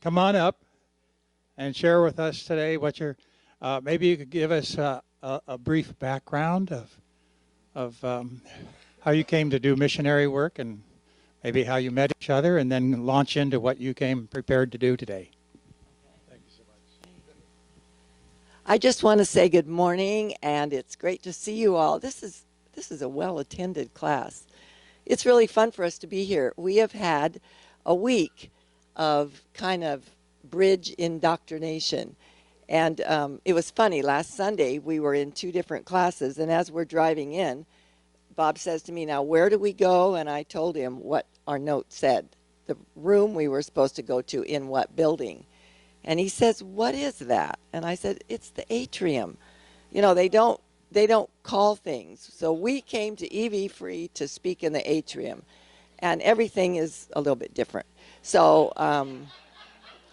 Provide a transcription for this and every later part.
come on up and share with us today what your, maybe you could give us a brief background of how you came to do missionary work and maybe how you met each other, and then launch into what you came prepared to do today. Thank you so much. I just want to say good morning, and it's great to see you all. This is a well-attended class. It's really fun for us to be here. We have had a week of kind of bridge indoctrination. And it was funny. Last Sunday, we were in 2 different classes, and as we're driving in, Bob says to me, "Now, where do we go?" And I told him what our note said, the room we were supposed to go to in what building. And he says, "What is that?" And I said, "It's the atrium." You know, they don't call things. So we came to EV Free to speak in the atrium, and everything is a little bit different. So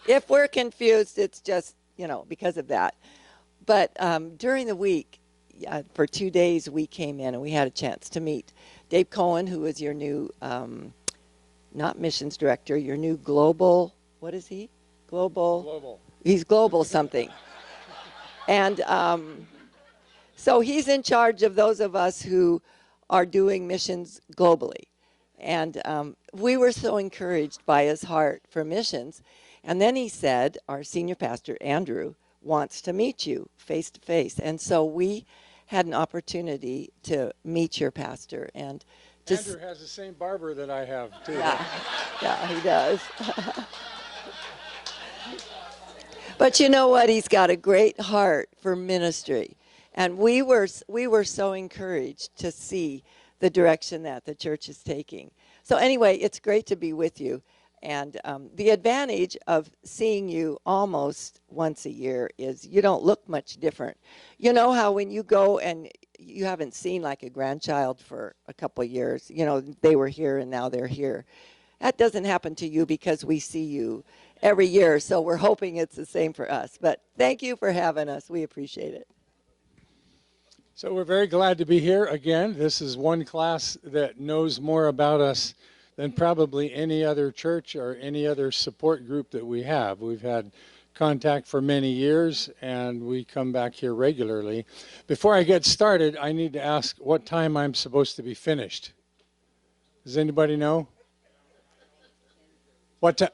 if we're confused, it's just, because of that. But during the week, for 2 days, we came in and we had a chance to meet Dave Cohen, who is your new, not missions director, your new global, what is he? Global. He's global something. And so he's in charge of those of us who are doing missions globally. And we were so encouraged by his heart for missions. And then he said, our senior pastor, Andrew, wants to meet you face to face. And so we had an opportunity to meet your pastor. And Andrew has the same barber that I have, too. Yeah, he does. But you know what? He's got a great heart for ministry. And we were so encouraged to see the direction that the church is taking. So anyway, it's great to be with you. And the advantage of seeing you almost once a year is you don't look much different. You know how when you go and you haven't seen like a grandchild for a couple of years, they were here and now they're here. That doesn't happen to you because we see you every year. So we're hoping it's the same for us. But thank you for having us. We appreciate it. So we're very glad to be here again. This is one class that knows more about us than probably any other church or any other support group that we have. We've had contact for many years, and we come back here regularly. Before I get started, I need to ask what time I'm supposed to be finished. Does anybody know? What time?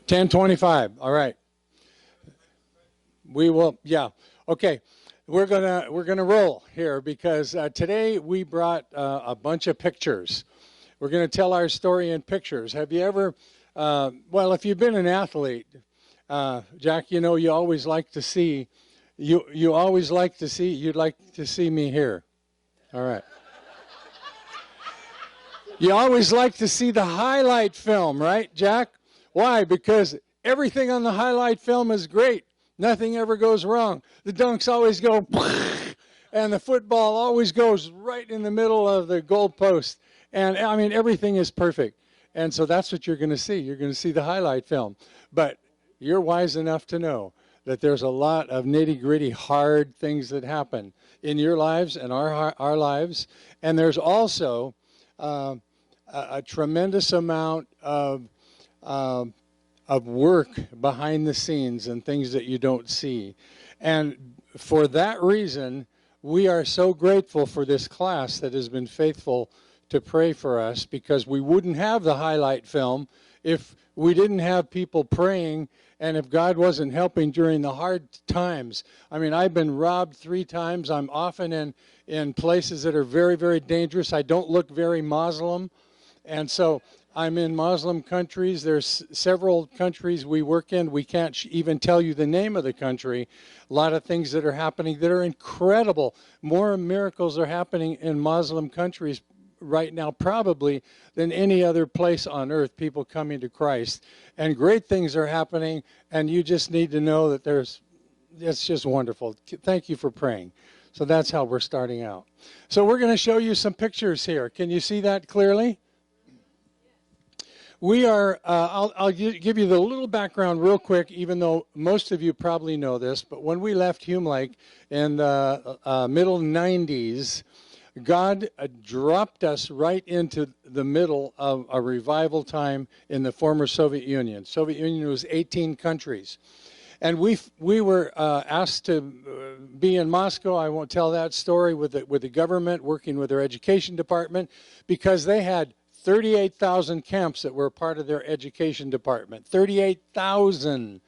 10:25. All right. We will, yeah. Okay. We're gonna roll here because today we brought a bunch of pictures. We're gonna tell our story in pictures. Have you ever, if you've been an athlete, Jack, you always like to see, you'd like to see me here. All right. You always like to see the highlight film, right, Jack? Why? Because everything on the highlight film is great. Nothing ever goes wrong. The dunks always go, and the football always goes right in the middle of the goal post. And, I mean, everything is perfect. And so that's what you're going to see. You're going to see the highlight film. But you're wise enough to know that there's a lot of nitty-gritty, hard things that happen in your lives and our lives. And there's also a tremendous amount of work behind the scenes and things that you don't see. And for that reason, we are so grateful for this class that has been faithful to pray for us, because we wouldn't have the highlight film if we didn't have people praying and if God wasn't helping during the hard times. I mean, I've been robbed 3 times. I'm often in places that are very, very dangerous. I don't look very Muslim. And so I'm in Muslim countries. There's several countries we work in. We can't even tell you the name of the country. A lot of things that are happening that are incredible. More miracles are happening in Muslim countries right now probably than any other place on earth, people coming to Christ. And great things are happening, and you just need to know that it's just wonderful. Thank you for praying. So that's how we're starting out. So we're going to show you some pictures here. Can you see that clearly? We are, I'll give you the little background real quick, even though most of you probably know this, but when we left Hume Lake in the middle 90s, God dropped us right into the middle of a revival time in the former Soviet Union. Soviet Union was 18 countries. And we were asked to be in Moscow. I won't tell that story, with the government, working with their education department, because they had 38,000 camps that were a part of their education department. 38,000.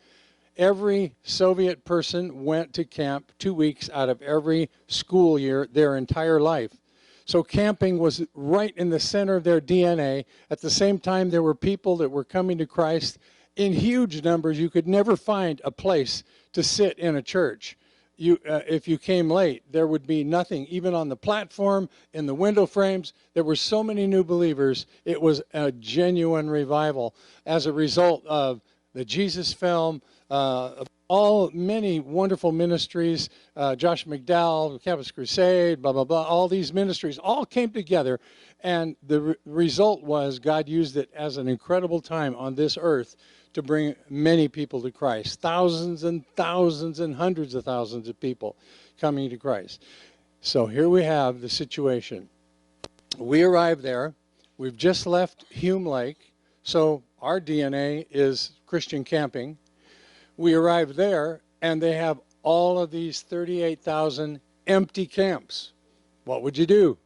Every Soviet person went to camp 2 weeks out of every school year their entire life. So camping was right in the center of their DNA. At the same time, there were people that were coming to Christ in huge numbers. You could never find a place to sit in a church. If you came late, there would be nothing, even on the platform, in the window frames. There were so many new believers. It was a genuine revival as a result of the Jesus film, many wonderful ministries, Josh McDowell, Campus Crusade, blah, blah, blah. All these ministries all came together, and the result was God used it as an incredible time on this earth to bring many people to Christ. Thousands and thousands and hundreds of thousands of people coming to Christ. So here we have the situation. We arrived there. We've just left Hume Lake, so our DNA is Christian camping. We arrived there, and they have all of these 38,000 empty camps. What would you do?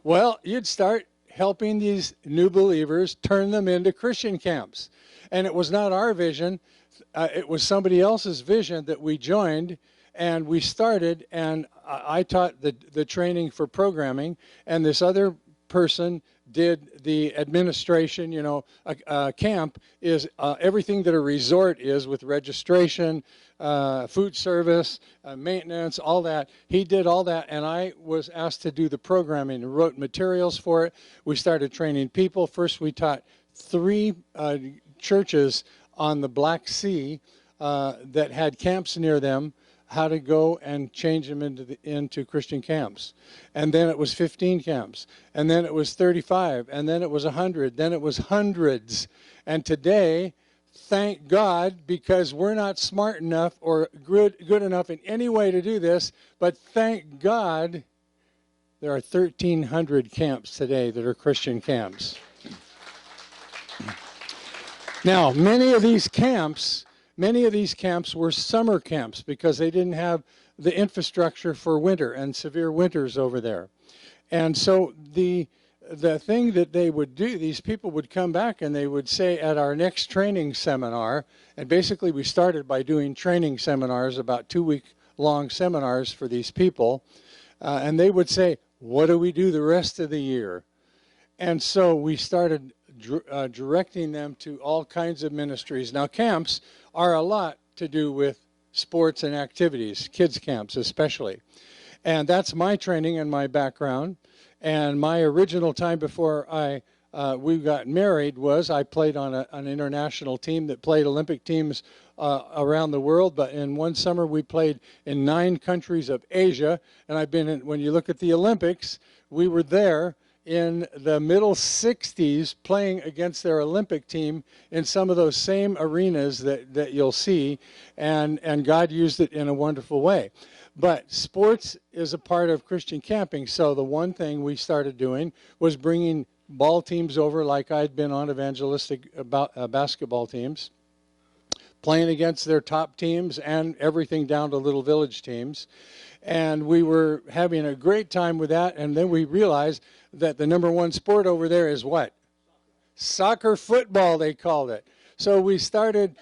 Well, you'd start helping these new believers turn them into Christian camps. And it was not our vision. It was somebody else's vision that we joined, and we started, and I taught the training for programming, and this other person did the administration. You know, a camp is everything that a resort is, with registration, food service, maintenance, all that. He did all that, and I was asked to do the programming and wrote materials for it. We started training people. First, we taught 3 churches on the Black Sea that had camps near them how to go and change them into Christian camps. And then it was 15 camps. And then it was 35. And then it was 100. Then it was hundreds. And today, thank God, because we're not smart enough or good enough in any way to do this, but thank God there are 1,300 camps today that are Christian camps. Now, many of these camps were summer camps because they didn't have the infrastructure for winter and severe winters over there. And so the thing that they would do, these people would come back and they would say at our next training seminar, and basically we started by doing training seminars, about 2-week-long seminars for these people, and they would say, what do we do the rest of the year? And so we started directing them to all kinds of ministries. Now, camps are a lot to do with sports and activities, kids camps especially. And that's my training and my background. And my original time before we got married was I played on an international team that played Olympic teams around the world. But in one summer, we played in 9 countries of Asia. And I've been in, when you look at the Olympics, we were there in the middle 60s playing against their Olympic team in some of those same arenas that you'll see, and God used it in a wonderful way. But sports is a part of Christian camping, so the one thing we started doing was bringing ball teams over, like I'd been on evangelistic basketball teams, playing against their top teams and everything down to little village teams. And we were having a great time with that, and then we realized that the #1 sport over there is what? Soccer football, they called it. So we started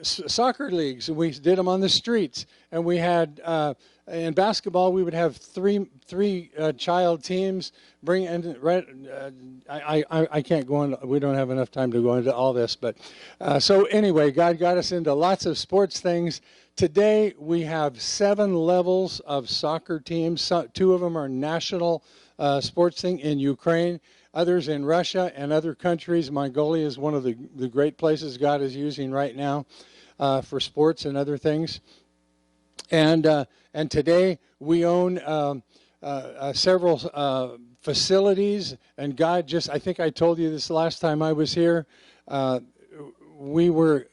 soccer leagues, and we did them on the streets. And we had, in basketball, we would have three child teams. I can't go into, we don't have enough time to go into all this. But so anyway, God got us into lots of sports things. Today, we have 7 levels of soccer teams. 2 of them are national sports thing in Ukraine, others in Russia and other countries. Mongolia is one of the great places God is using right now for sports and other things. And today, we own several facilities. And God just, I think I told you this last time I was here, we were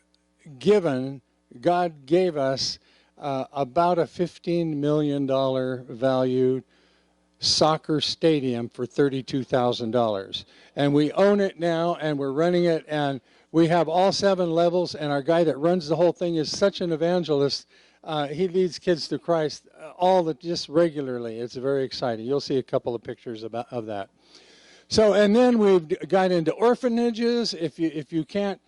given, God gave us about a $15 million value soccer stadium for $32,000. And we own it now, and we're running it, and we have all 7 levels, and our guy that runs the whole thing is such an evangelist. He leads kids to Christ just regularly. It's very exciting. You'll see a couple of pictures of that. So, and then we've got into orphanages. If you can't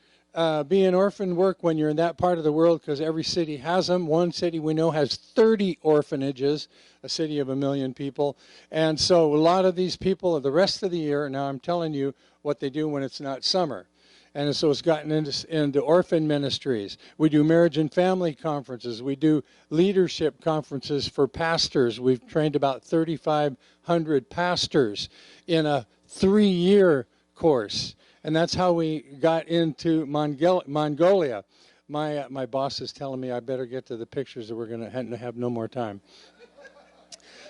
be in orphan work when you're in that part of the world, because every city has them. One city we know has 30 orphanages, a city of 1 million people. And so a lot of these people the rest of the year, now I'm telling you what they do when it's not summer. And so it's gotten into orphan ministries. We do marriage and family conferences. We do leadership conferences for pastors. We've trained about 3,500 pastors in a 3-year course. And that's how we got into Mongolia. My boss is telling me I better get to the pictures or we're going to have no more time.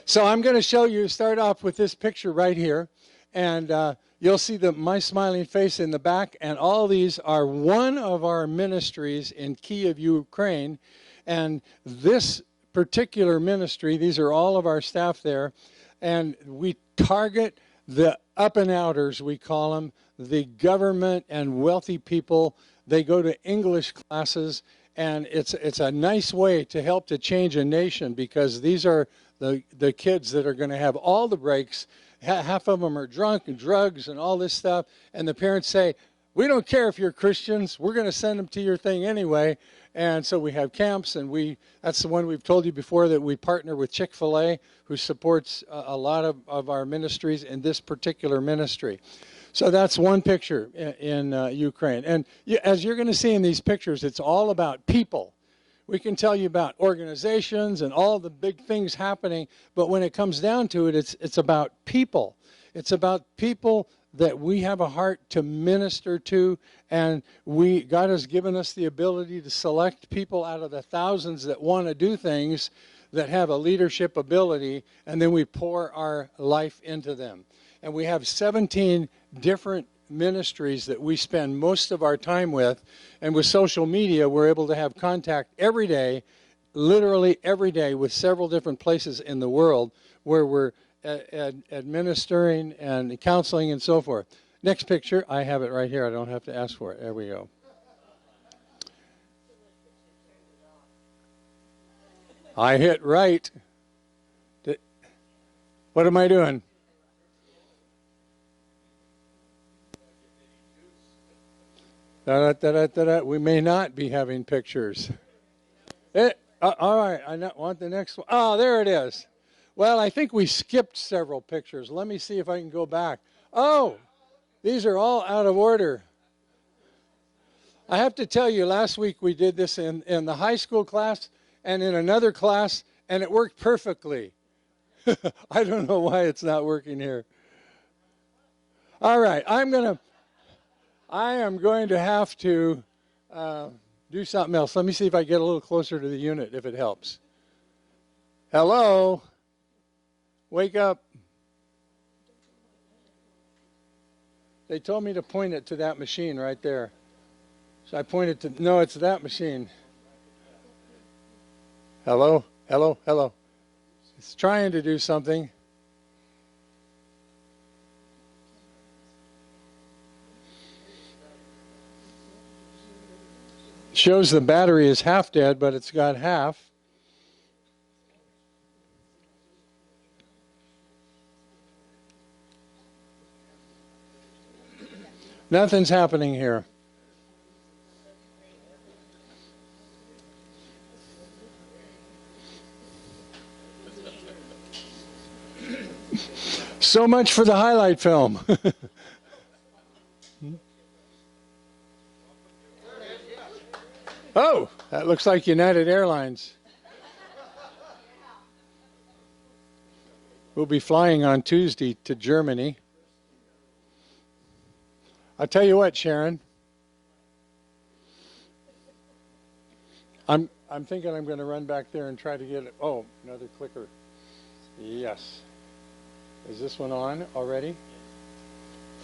So I'm going to show you, start off with this picture right here. And you'll see my smiling face in the back. And all these are one of our ministries in Kiev, Ukraine. And this particular ministry, these are all of our staff there. And we target the up and outers, we call them, the government and wealthy people. They go to English classes, and it's a nice way to help to change a nation, because these are the kids that are going to have all the breaks. Half of them are drunk and drugs and all this stuff, and the parents say, we don't care if you're Christians, we're going to send them to your thing anyway. And so we have camps, and that's the one we've told you before, that we partner with Chick-fil-A, who supports a lot of our ministries in this particular ministry. So that's one picture in Ukraine. And as you're going to see in these pictures, it's all about people. We can tell you about organizations and all the big things happening, but when it comes down to it, it's about people. It's about people that we have a heart to minister to, and God has given us the ability to select people out of the thousands that want to do things, that have a leadership ability, and then we pour our life into them. And we have 17 different ministries that we spend most of our time with, and with social media, we're able to have contact every day, literally every day, with several different places in the world where we're administering and counseling and so forth. Next picture, I have it right here. I don't have to ask for it. There we go. I hit right. What am I doing? We may not be having pictures. All right, I want the next one. Oh, there it is. Well, I think we skipped several pictures. Let me see if I can go back. Oh, these are all out of order. I have to tell you, last week we did this in the high school class and in another class, and it worked perfectly. I don't know why it's not working here. All right, I am going to have to do something else. Let me see if I get a little closer to the unit, if it helps. Hello? Wake up. They told me to point it to that machine right there. So I pointed to, no, it's that machine. Hello? Hello? Hello? It's trying to do something. Shows the battery is half dead, but it's got half. Nothing's happening here. So much for the highlight film. Oh, that looks like United Airlines. We'll be flying on Tuesday to Germany. I'll tell you what, Sharon. I'm thinking I'm going to run back there and try to get it. Oh, another clicker. Yes. Is this one on already?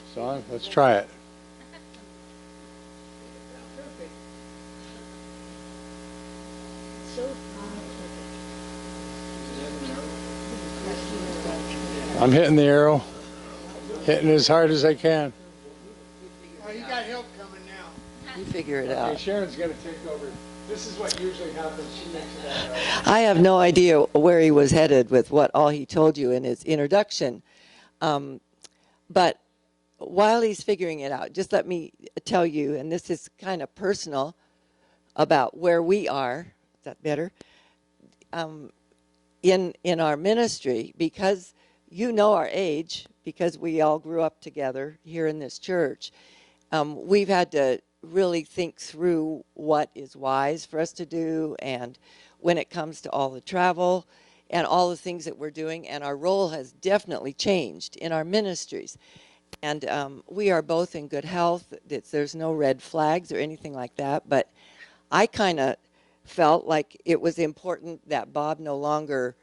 It's on. Let's try it. I'm hitting the arrow, hitting as hard as I can. Oh, you got help coming now. You figure it Okay, out. Sharon's going to take over. This is what usually happens. She makes it out. I have no idea where he was headed with what all he told you in his introduction. But while he's figuring it out, just let me tell you, and this is kind of personal, about where we are. Is that better? In our ministry, because you know our age, because we all grew up together here in this church, we've had to really think through what is wise for us to do, and when it comes to all the travel and all the things that we're doing, and our role has definitely changed in our ministries. And we are both in good health. There's no red flags or anything like that, but I kind of felt like it was important that Bob no longer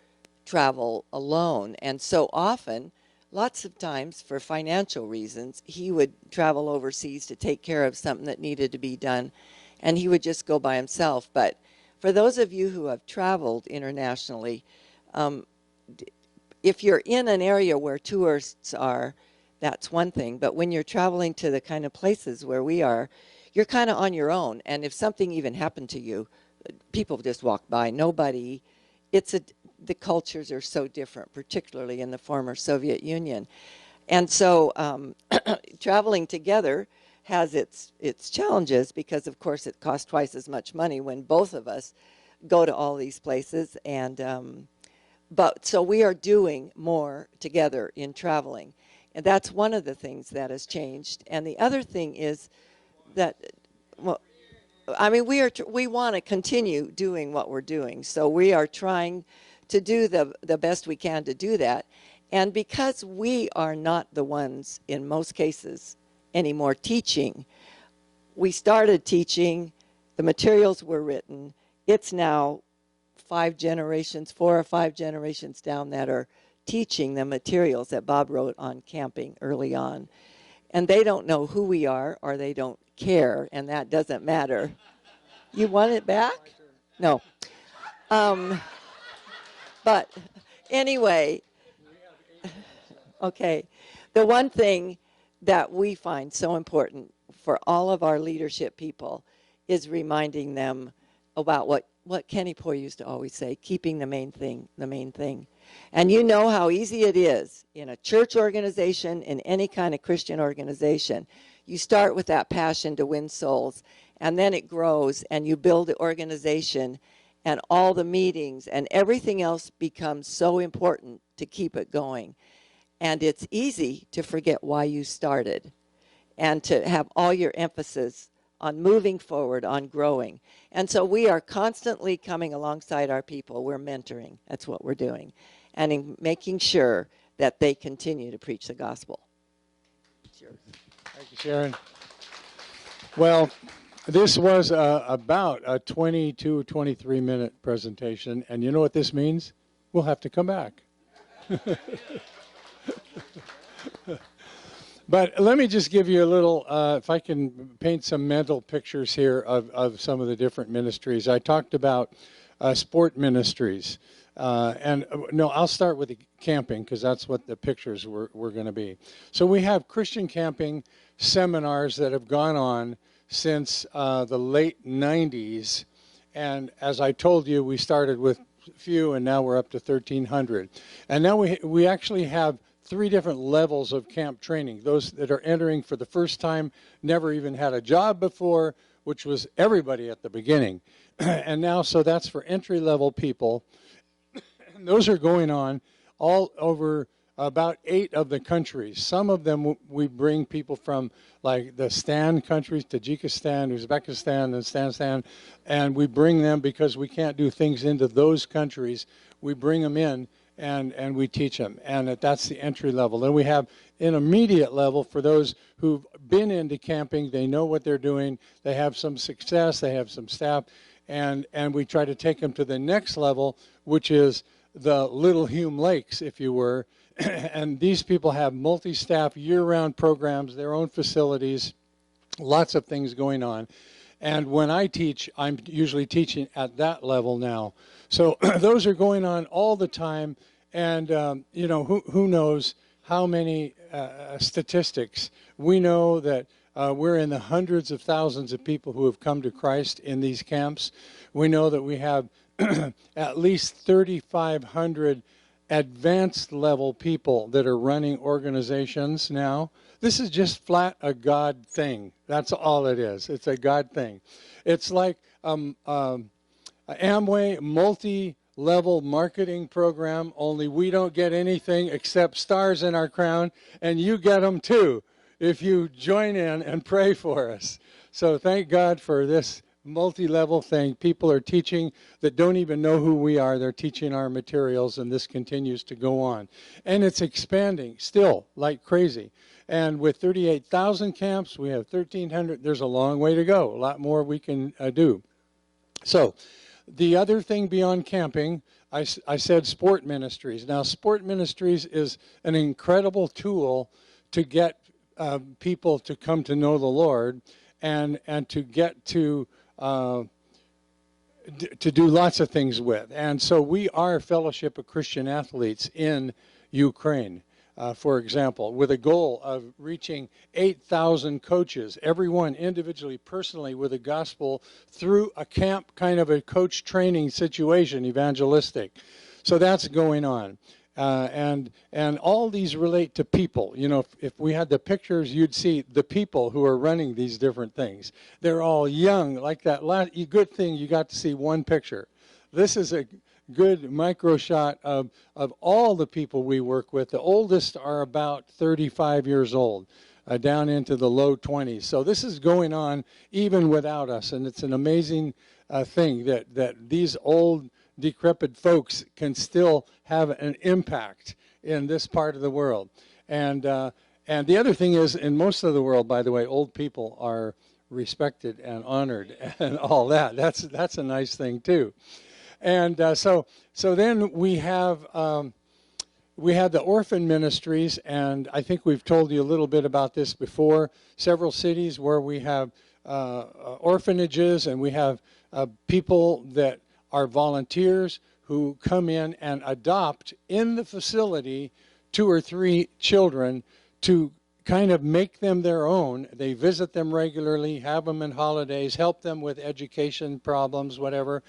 travel alone. And so often, lots of times for financial reasons, he would travel overseas to take care of something that needed to be done, and he would just go by himself. But for those of you who have traveled internationally, if you're in an area where tourists are, that's one thing. But when you're traveling to the kind of places where we are, you're kind of on your own. And if something even happened to you, people just walk by. Nobody, the cultures are so different, particularly in the former Soviet Union. And so traveling together has its challenges because, of course, it costs twice as much money when both of us go to all these places. And but so we are doing more together in traveling. And that's one of the things that has changed. And the other thing is that, well, I mean, we want to continue doing what we're doing. So we are trying to do the best we can to do that. And because we are not the ones, in most cases, anymore teaching, we started teaching, the materials were written. It's now 4 or 5 generations down that are teaching the materials that Bob wrote on camping early on. And they don't know who we are, or they don't care, and that doesn't matter. You want it back? No. But anyway, okay. The one thing that we find so important for all of our leadership people is reminding them about what Kenny Poy used to always say, keeping the main thing the main thing. And you know how easy it is in a church organization, in any kind of Christian organization. You start with that passion to win souls, and then it grows, and you build the organization, and all the meetings and everything else becomes so important to keep it going. And it's easy to forget why you started and to have all your emphasis on moving forward, on growing. And so we are constantly coming alongside our people. We're mentoring. That's what we're doing. And in making sure that they continue to preach the gospel. It's yours. Thank you, Sharon. Well, this was about a 22, 23-minute presentation. And you know what this means? We'll have to come back. But let me just give you a little, if I can paint some mental pictures here of some of the different ministries. I talked about sport ministries. No, I'll start with the camping because that's what the pictures were going to be. So we have Christian camping seminars that have gone on since the late 90s. And as I told you, we started with a few and now we're up to 1,300. And now we actually have 3 different levels of camp training. Those that are entering for the first time, never even had a job before, which was everybody at the beginning. And now, so that's for entry-level people. And those are going on all over about 8 of the countries. Some of them we bring people from like the Stan countries, Tajikistan, Uzbekistan, and Stanistan, and we bring them because we can't do things into those countries. We bring them in and we teach them, and that's the entry level. Then we have intermediate level for those who've been into camping. They know what they're doing. They have some success. They have some staff, and we try to take them to the next level, which is the Little Hume Lakes, if you were. And these people have multi-staff year-round programs, their own facilities, lots of things going on. And when I teach, I'm usually teaching at that level now. So those are going on all the time, And who knows how many statistics. We know that we're in the hundreds of thousands of people who have come to Christ in these camps. We know that we have at least 3,500 advanced level people that are running organizations now. This is just flat a God thing. That's all it is. It's a God thing. It's like Amway multi-level marketing program, only we don't get anything except stars in our crown, and you get them too if you join in and pray for us. So thank God for this multi-level thing. People are teaching that don't even know who we are. They're teaching our materials, and this continues to go on. And it's expanding still like crazy. And with 38,000 camps, we have 1,300. There's a long way to go. A lot more we can do. So the other thing beyond camping, I said sport ministries. Now, sport ministries is an incredible tool to get people to come to know the Lord and to get to do lots of things with. And so we are Fellowship of Christian Athletes in Ukraine, for example, with a goal of reaching 8,000 coaches, everyone individually, personally, with the gospel through a camp, kind of a coach training situation, evangelistic. So that's going on. And all these relate to people. You know, if we had the pictures, you'd see the people who are running these different things. They're all young, like that last good thing you got to see one picture. This is a good micro shot of all the people we work with. The oldest are about 35 years old, down into the low 20s. So this is going on even without us, and it's an amazing thing that these old decrepit folks can still have an impact in this part of the world. And the other thing is, in most of the world, by the way, old people are respected and honored and all that. That's a nice thing too. And so then we have the orphan ministries, and I think we've told you a little bit about this before. Several cities where we have orphanages, and we have people that are volunteers who come in and adopt in the facility 2 or 3 children to kind of make them their own. They visit them regularly, have them in holidays, help them with education problems, whatever.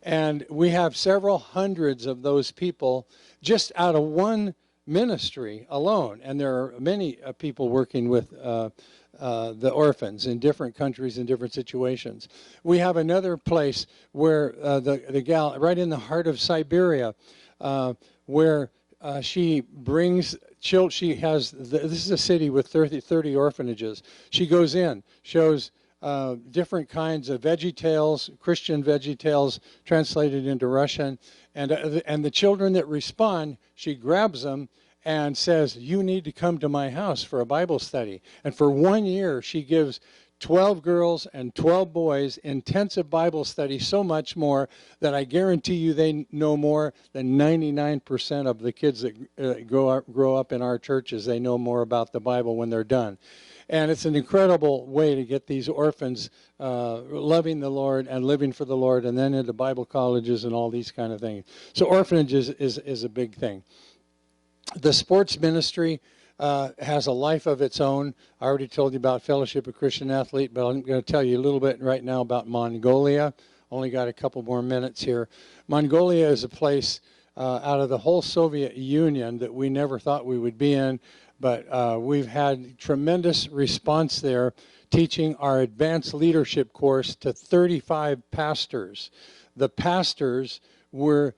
And we have several hundreds of those people just out of one ministry alone. And there are many people working with the orphans in different countries in different situations. We have another place where the gal right in the heart of Siberia, where she brings children. She has this is a city with 30 orphanages. She goes in, shows different kinds of VeggieTales, Christian VeggieTales translated into Russian, and the children that respond, she grabs them and says, "You need to come to my house for a Bible study." And for 1 year, she gives 12 girls and 12 boys intensive Bible study, so much more that I guarantee you they know more than 99% of the kids that grow up in our churches. They know more about the Bible when they're done. And it's an incredible way to get these orphans loving the Lord and living for the Lord, and then into Bible colleges and all these kind of things. So orphanages is a big thing. The sports ministry has a life of its own. I already told you about Fellowship of Christian Athlete, but I'm going to tell you a little bit right now about Mongolia. Only got a couple more minutes here. Mongolia is a place out of the whole Soviet Union that we never thought we would be in, but we've had tremendous response there, teaching our advanced leadership course to 35 pastors. The pastors were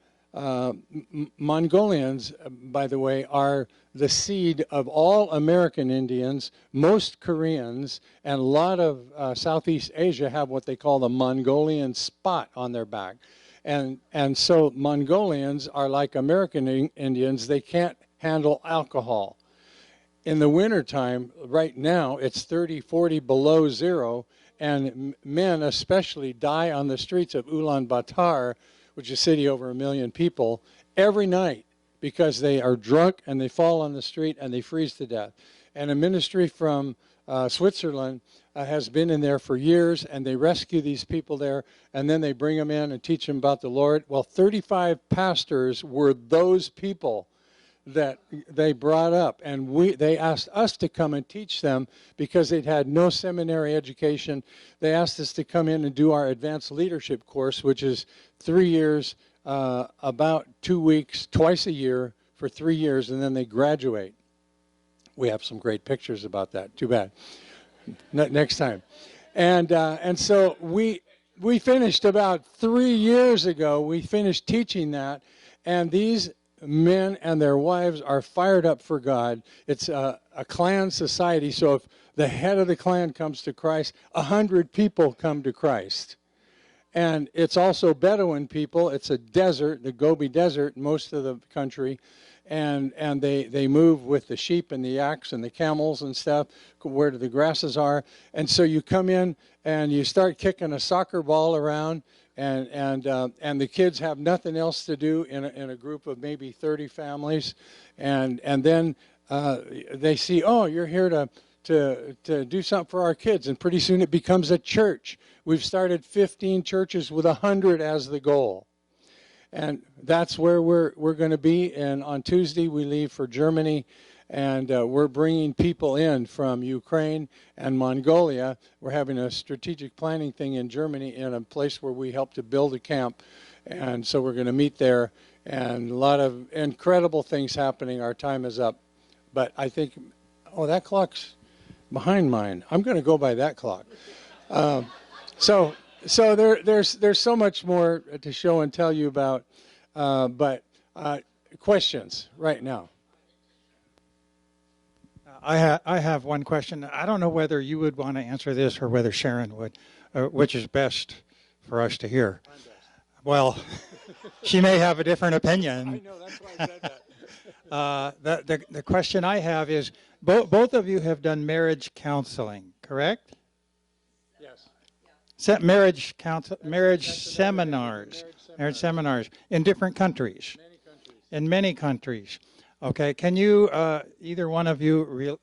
Mongolians, by the way, are the seed of all American Indians, most Koreans, and a lot of Southeast Asia have what they call the Mongolian spot on their back. And so Mongolians are like American Indians. They can't handle alcohol. In the wintertime, right now, it's 30, 40 below zero, and men especially die on the streets of Ulaanbaatar, which is a city over 1 million people, every night because they are drunk and they fall on the street and they freeze to death. And a ministry from Switzerland has been in there for years, and they rescue these people there, and then they bring them in and teach them about the Lord. Well, 35 pastors were those people that they brought up, and they asked us to come and teach them because they'd had no seminary education. They asked us to come in and do our advanced leadership course, which is 3 years, about 2 weeks, twice a year for 3 years, and then they graduate. We have some great pictures about that. Too bad. Next time. And so we finished about 3 years ago. We finished teaching that, and these men and their wives are fired up for God. It's a clan society, so if the head of the clan comes to Christ, 100 people come to Christ. And it's also Bedouin people. It's a desert, the Gobi Desert, most of the country. And they move with the sheep and the yaks and the camels and stuff where the grasses are. And so you come in and you start kicking a soccer ball around, and the kids have nothing else to do in a group of maybe 30 families, and then they see, oh, you're here to do something for our kids, and pretty soon it becomes a church. We've started 15 churches with 100 as the goal. And that's where we're going to be. And on Tuesday we leave for Germany, and we're bringing people in from Ukraine and Mongolia. We're having a strategic planning thing in Germany in a place where we help to build a camp. And so we're going to meet there, and a lot of incredible things happening. Our time is up. But I think, oh, that clock's behind mine. I'm going to go by that clock. So there's so much more to show and tell you about, but questions right now. I have one question. I don't know whether you would want to answer this or whether Sharon would, which is best for us to hear. I'm best. Well, she may have a different opinion. I know, that's why I said that. The question I have is, both of you have done marriage counseling, correct? Yes. Marriage seminars in different countries. Many countries. In many countries. Okay, can you, either one of you,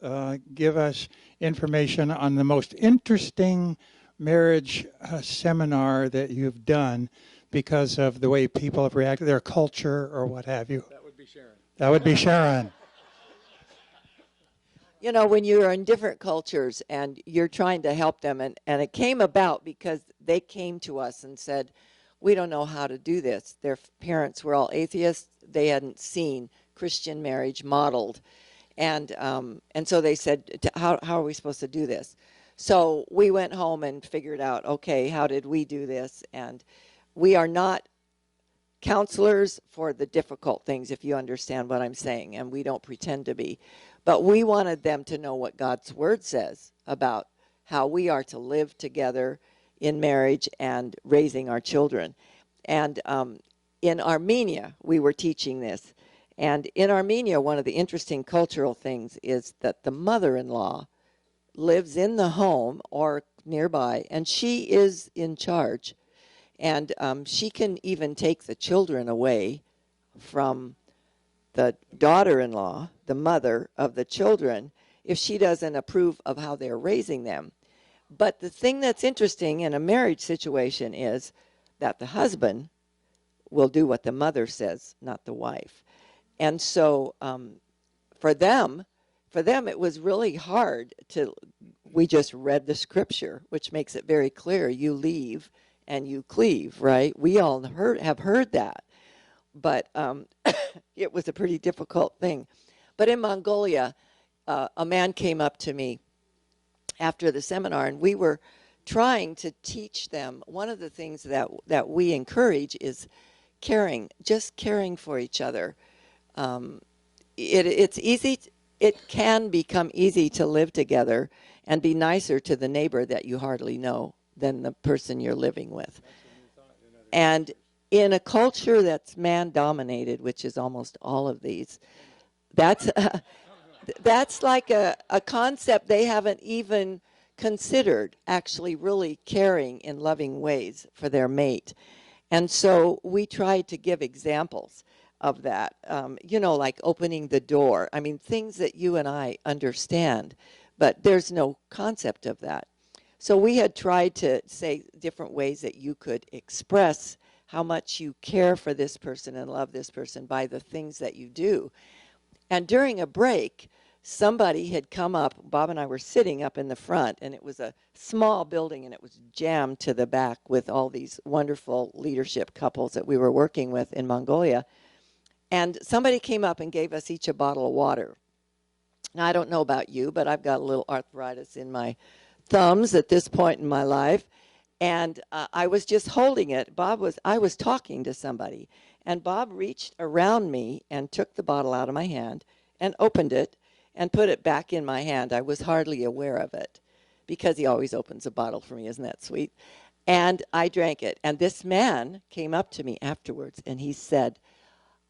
give us information on the most interesting marriage seminar that you've done because of the way people have reacted, their culture or what have you? That would be Sharon. That would be Sharon. You know, when you're in different cultures and you're trying to help them, and it came about because they came to us and said, we don't know how to do this. Their parents were all atheists. They hadn't seen Christian marriage modeled. And so they said, how are we supposed to do this? So we went home and figured out, okay, how did we do this? And we are not counselors for the difficult things, if you understand what I'm saying, and we don't pretend to be. But we wanted them to know what God's Word says about how we are to live together in marriage and raising our children. And in Armenia, we were teaching this. And in Armenia, one of the interesting cultural things is that the mother-in-law lives in the home or nearby, and she is in charge. And she can even take the children away from the daughter-in-law, the mother of the children, if she doesn't approve of how they're raising them. But the thing that's interesting in a marriage situation is that the husband will do what the mother says, not the wife. And so for them, it was really hard to, we just read the scripture, which makes it very clear, you leave and you cleave, right? We all have heard that. But it was a pretty difficult thing. But in Mongolia, a man came up to me after the seminar, and we were trying to teach them. One of the things that we encourage is caring, just caring for each other. It's easy. It can become easy to live together and be nicer to the neighbor that you hardly know than the person you're living with. And in a culture that's man-dominated, which is almost all of these, that's like a concept they haven't even considered, actually really caring in loving ways for their mate. And so we tried to give examples of that, like opening the door. I mean, things that you and I understand, but there's no concept of that. So we had tried to say different ways that you could express how much you care for this person and love this person by the things that you do. And during a break, somebody had come up. Bob and I were sitting up in the front, and it was a small building, and it was jammed to the back with all these wonderful leadership couples that we were working with in Mongolia. And somebody came up and gave us each a bottle of water. Now, I don't know about you, but I've got a little arthritis in my thumbs at this point in my life. And I was just holding it. I was talking to somebody. And Bob reached around me and took the bottle out of my hand and opened it and put it back in my hand. I was hardly aware of it because he always opens a bottle for me. Isn't that sweet? And I drank it. And this man came up to me afterwards and he said,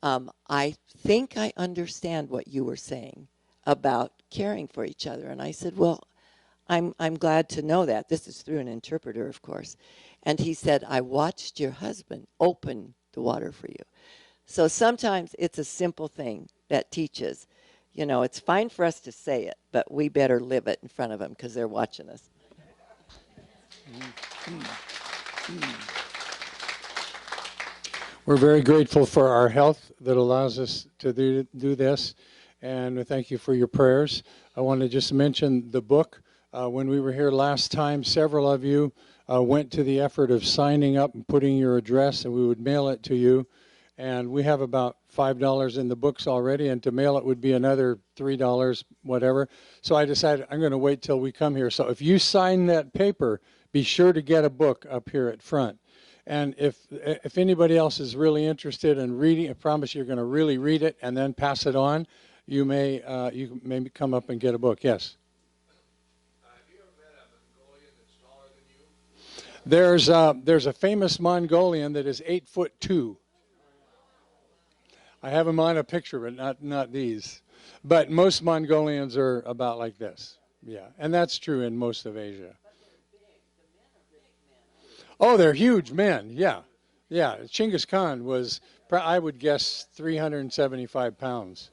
I think I understand what you were saying about caring for each other. And I said, well, I'm glad to know that. This is through an interpreter, of course. And he said, I watched your husband open the water for you. So sometimes it's a simple thing that teaches. You know, it's fine for us to say it, but we better live it in front of them because they're watching us. We're very grateful for our health that allows us to do this, and thank you for your prayers. I want to just mention the book. When we were here last time, several of you went to the effort of signing up and putting your address, and we would mail it to you. And we have about $5 in the books already, and to mail it would be another $3, whatever. So I decided I'm going to wait till we come here. So if you sign that paper, be sure to get a book up here at front. And if anybody else is really interested in reading, I promise you're going to really read it and then pass it on. You may come up and get a book. Yes. Have you ever met a Mongolian that's taller than you? There's a famous Mongolian that is 8'2". I have him on a picture, but not these. But most Mongolians are about like this. Yeah, and that's true in most of Asia. Oh, they're huge men. Yeah, yeah. Genghis Khan was, I would guess, 375 pounds.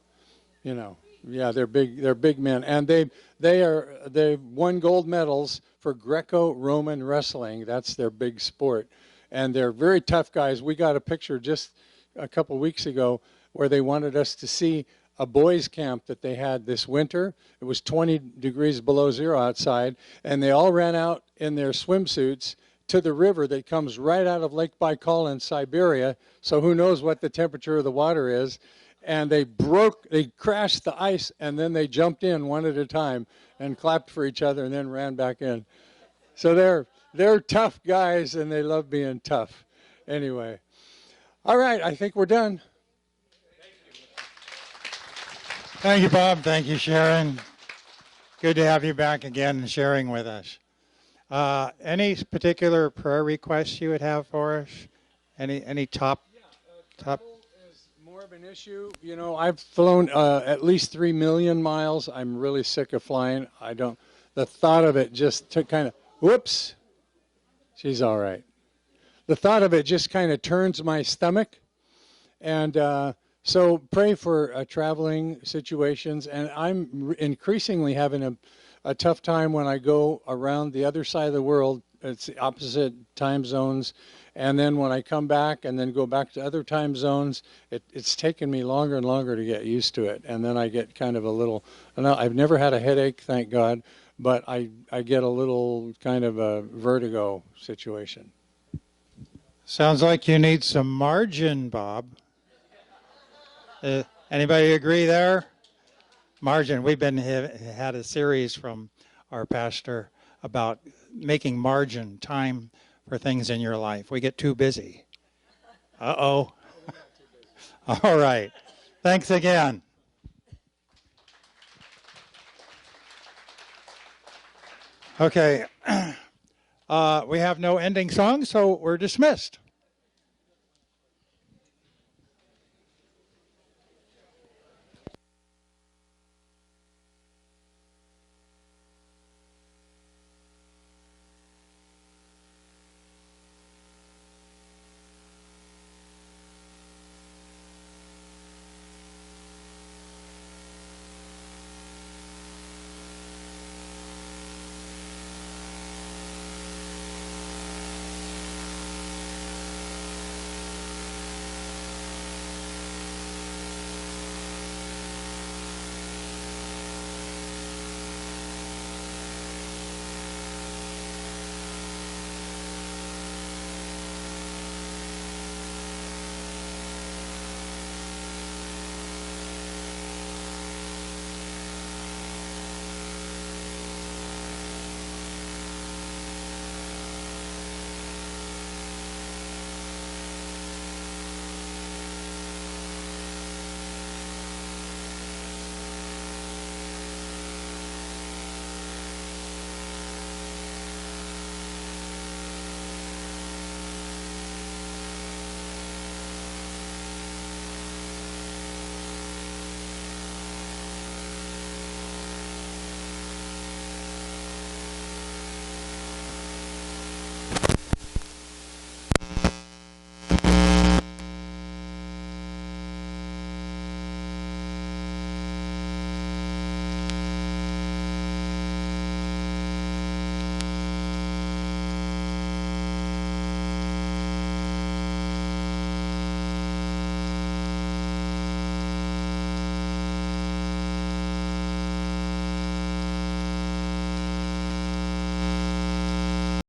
You know, yeah, they're big. They're big men, and they've won gold medals for Greco-Roman wrestling. That's their big sport, and they're very tough guys. We got a picture just a couple weeks ago where they wanted us to see a boys' camp that they had this winter. It was 20 degrees below zero outside, and they all ran out in their swimsuits to the river that comes right out of Lake Baikal in Siberia, so who knows what the temperature of the water is. And they crashed the ice, and then they jumped in one at a time and clapped for each other and then ran back in. So they're tough guys, and they love being tough. Anyway. All right, I think we're done. Thank you, Bob. Thank you, Sharon. Good to have you back again and sharing with us. Any particular prayer requests you would have for us? Any top? Travel is more of an issue. You know, I've flown at least 3 million miles. I'm really sick of flying. The thought of it just whoops. She's all right. The thought of it just kind of turns my stomach. And so pray for traveling situations. And I'm increasingly having a tough time when I go around the other side of the world. It's the opposite time zones. And then when I come back and then go back to other time zones, it's taken me longer and longer to get used to it. And then I get kind of a little, I've never had a headache, thank God, but I get a little kind of a vertigo situation. Sounds like you need some margin, Bob. Anybody agree there? Margin. We've had a series from our pastor about making margin, time for things in your life. We get too busy. Uh-oh. All right. Thanks again. Okay. We have no ending song, so we're dismissed.